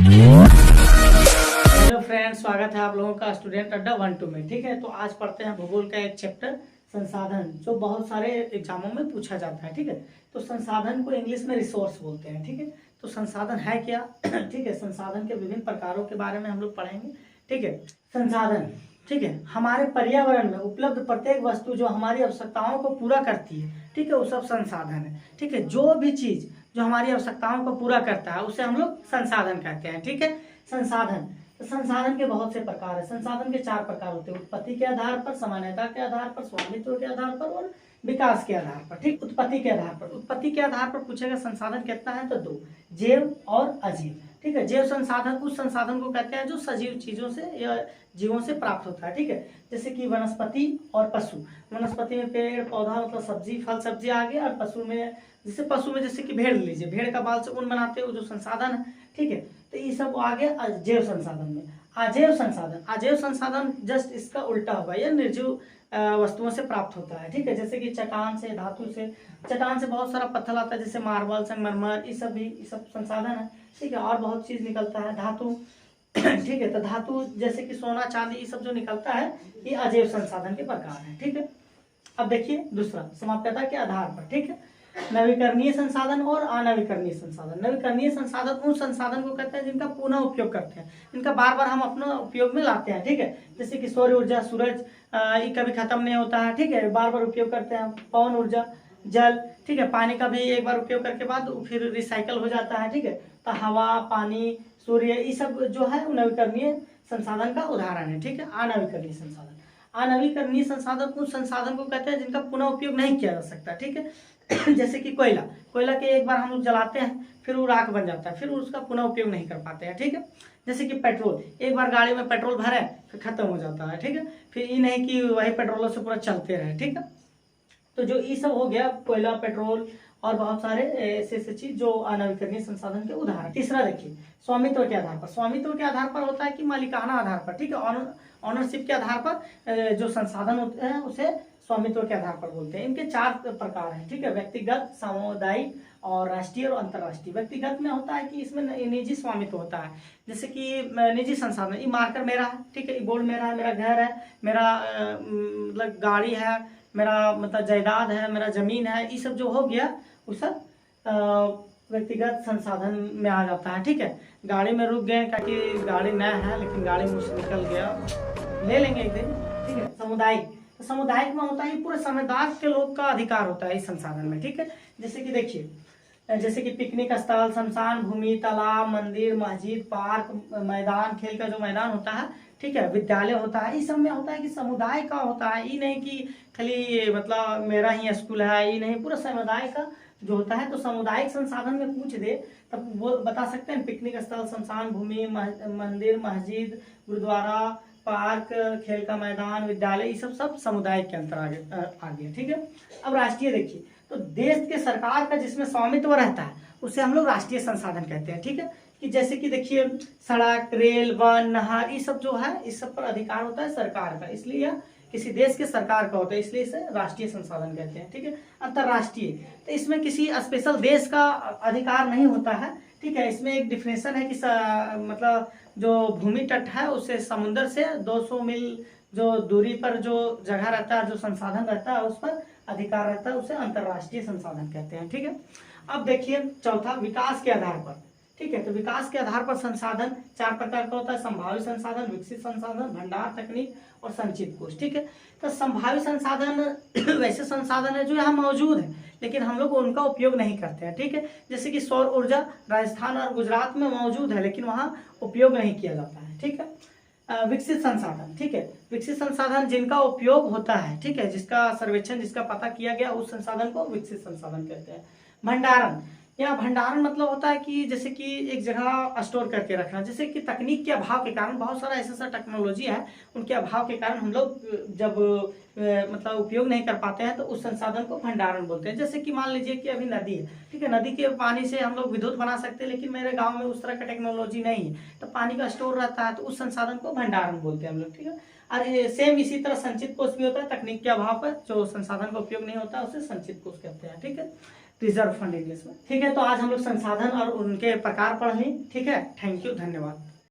Hello friends, स्वागत है आप लोगों का स्टूडेंट अड्डा 1-2 में। ठीक है, तो आज पढ़ते हैं भूगोल का एक चैप्टर संसाधन, जो बहुत सारे एग्जामों में पूछा जाता है। ठीक है, तो संसाधन को इंग्लिश में रिसोर्स बोलते हैं। ठीक है, तो संसाधन है क्या? ठीक है, संसाधन के विभिन्न प्रकारों के बारे में हम लोग पढ़ेंगे। ठीक है, संसाधन, ठीक है, हमारे पर्यावरण में उपलब्ध प्रत्येक वस्तु जो हमारी आवश्यकताओं को पूरा करती है, ठीक है, वो सब संसाधन है। ठीक है, जो भी चीज जो हमारी आवश्यकताओं को पूरा करता है उसे हम लोग संसाधन कहते हैं। ठीक है, संसाधन, तो संसाधन के बहुत से प्रकार है। संसाधन के 4 प्रकार होते हैं: उत्पत्ति के आधार पर, सामान्यता के आधार पर, स्वामित्व के आधार पर और विकास के आधार पर। ठीक, उत्पत्ति के आधार पर, उत्पत्ति के आधार पर पूछेगा संसाधन कितना है, तो 2, जैव और अजीव। ठीक है, जैव संसाधन उस संसाधन को कहते हैं जो सजीव चीजों से या जीवों से प्राप्त होता है। ठीक है, जैसे कि वनस्पति और पशु। वनस्पति में पेड़ पौधा मतलब सब्जी फल सब्जी आ गया, और पशु में जैसे कि भेड़ लीजिए, भेड़ का बाल से ऊन बनाते हैं, वो जो संसाधन है। ठीक है, तो ये सब आ गया जैव संसाधन में। अजैव संसाधन, अजैव संसाधन जस्ट इसका उल्टा होगा, यह निर्जीव वस्तुओं से प्राप्त होता है। ठीक है, जैसे कि चट्टान से, धातु से, चट्टान से बहुत सारा पत्थर आता है, जैसे मार्बल संगमरमर, ये सब संसाधन है। ठीक है, और बहुत चीज निकलता है, धातु। ठीक है, तो धातु जैसे कि सोना चांदी, ये सब जो निकलता है, ये अजैव संसाधन के प्रकार है। ठीक है, अब देखिए दूसरा, समाप्यता के आधार पर। ठीक है, नवीकरणीय संसाधन और अनवीकरणीय संसाधन। नवीकरणीय संसाधन उन संसाधन को कहते हैं जिनका पुनः उपयोग करते हैं, इनका बार बार हम अपना उपयोग में लाते हैं। ठीक है, जैसे कि सौर ऊर्जा, सूरज, ये कभी खत्म नहीं होता है। ठीक है, बार बार उपयोग करते हैं। पवन ऊर्जा, जल, ठीक है, पानी का भी एक बार उपयोग करके बाद फिर रिसाइकल हो जाता है। ठीक है, तो हवा, पानी, सूर्य, ये सब जो है नवीकरणीय संसाधन का उदाहरण है। ठीक है, अनवीकरणीय संसाधन, अनवीकरणीय संसाधन उस संसाधन को कहते हैं जिनका पुनः उपयोग नहीं किया जा सकता। ठीक है, जैसे कि कोयला, कोयला के एक बार हम लोग जलाते हैं, फिर वो राख बन जाता है, फिर उसका पुनः उपयोग नहीं कर पाते हैं। ठीक है, जैसे कि पेट्रोल, एक बार गाड़ी में पेट्रोल भरे फिर खत्म हो जाता है। ठीक है, फिर ये नहीं कि वही पेट्रोलों से पूरा चलते रहे। ठीक है, तो जो ये सब हो गया कोयला, पेट्रोल और बहुत सारे ऐसे चीज जो अनवीकरणीय संसाधन के उदाहरण। तीसरा देखिए, स्वामित्व के आधार पर। स्वामित्व के आधार पर होता है कि मालिकाना आधार पर। ठीक है, ऑनरशिप के आधार पर जो संसाधन होते हैं उसे स्वामित्व के आधार पर बोलते हैं। इनके 4 प्रकार हैं। ठीक है, व्यक्तिगत, सामुदायिक और राष्ट्रीय और अंतर्राष्ट्रीय। व्यक्तिगत में होता है कि इसमें निजी स्वामित्व होता है, जैसे कि निजी संसाधन, ये मार्कर मेरा है। ठीक है, ये बोर्ड मेरा है, मेरा घर है, मेरा मतलब गाड़ी है, मेरा मतलब जायदाद है, मेरा जमीन है, ये सब जो हो गया वो सब व्यक्तिगत संसाधन में आ जाता है। ठीक है, गाड़ी में रुक गए क्योंकि गाड़ी नया है लेकिन गाड़ी मुझसे निकल गया, ले लेंगे एक दिन। ठीक है, सामुदायिक, तो सामुदायिक में होता है पूरे समुदाय के लोग का अधिकार होता है इस संसाधन में। ठीक है, जैसे कि देखिए, जैसे कि पिकनिक स्थल, शमशान भूमि, तालाब, मंदिर, मस्जिद, पार्क, मैदान, खेल का जो मैदान होता है, ठीक है, विद्यालय होता है, इस सब में होता है कि समुदाय का होता है। ये नहीं कि खाली मतलब मेरा ही स्कूल है, ये नहीं, पूरा समुदाय का जो होता है। तो सामुदायिक संसाधन में पूछ दे तब वो बता सकते हैं पिकनिक स्थल, शमशान भूमि, मंदिर, मस्जिद, गुरुद्वारा, पार्क, खेल का मैदान, विद्यालय, ये सब समुदाय के अंतर आ गया। ठीक है, अब राष्ट्रीय देखिए, तो देश के सरकार का जिसमें स्वामित्व रहता है उसे हम लोग राष्ट्रीय संसाधन कहते हैं। ठीक है, कि जैसे कि देखिए सड़क, रेल, वन, नहर, ये सब जो है इस सब पर अधिकार होता है सरकार का, इसलिए यह किसी देश के सरकार का होता है, इसलिए इसे राष्ट्रीय संसाधन कहते हैं। ठीक है, अंतर्राष्ट्रीय, तो इसमें किसी स्पेशल देश का अधिकार नहीं होता है। ठीक है, इसमें एक डिफिनेशन है कि मतलब जो भूमि तट है उसे समुद्र से 200 मील जो दूरी पर जो जगह रहता है, जो संसाधन रहता है, उस पर अधिकार रहता है, उसे अंतर्राष्ट्रीय संसाधन कहते हैं। ठीक है, अब देखिए चौथा, विकास के आधार पर। ठीक है, तो विकास के आधार पर संसाधन 4 प्रकार का होता है: संभावित संसाधन, विकसित संसाधन, भंडार तकनीक और संचित कोष। ठीक है, तो संभावित संसाधन वैसे संसाधन है जो यहाँ मौजूद है लेकिन हम लोग उनका उपयोग नहीं करते हैं। ठीक है, जैसे कि सौर ऊर्जा राजस्थान और गुजरात में मौजूद है लेकिन वहाँ उपयोग नहीं किया जाता है। ठीक है, विकसित संसाधन, ठीक है, विकसित संसाधन जिनका उपयोग होता है, ठीक है, जिसका सर्वेक्षण, जिसका पता किया गया, उस संसाधन को विकसित संसाधन कहते हैं। भंडारण, या भंडारण मतलब होता है कि जैसे कि एक जगह स्टोर करके रखना, जैसे कि तकनीक के अभाव के कारण बहुत सारा ऐसा टेक्नोलॉजी है, उनके अभाव के कारण हम लोग जब मतलब उपयोग नहीं कर पाते हैं तो उस संसाधन को भंडारण बोलते हैं। जैसे कि मान लीजिए कि अभी नदी है, ठीक है, नदी के पानी से हम लोग विद्युत बना सकते हैं लेकिन मेरे गांव में उस तरह का टेक्नोलॉजी नहीं है, तो पानी का स्टोर रहता है, तो उस संसाधन को भंडारण बोलते हैं हम लोग। ठीक है, और सेम इसी तरह संचित कोष भी होता है, तकनीक के अभाव पर जो संसाधन का उपयोग नहीं होता उसे संचित कोष कहते हैं। ठीक है, रिजर्व फंड इंग्लिश में। ठीक है, तो आज हम लोग संसाधन और उनके प्रकार पढ़ लें। ठीक है, थैंक यू, धन्यवाद।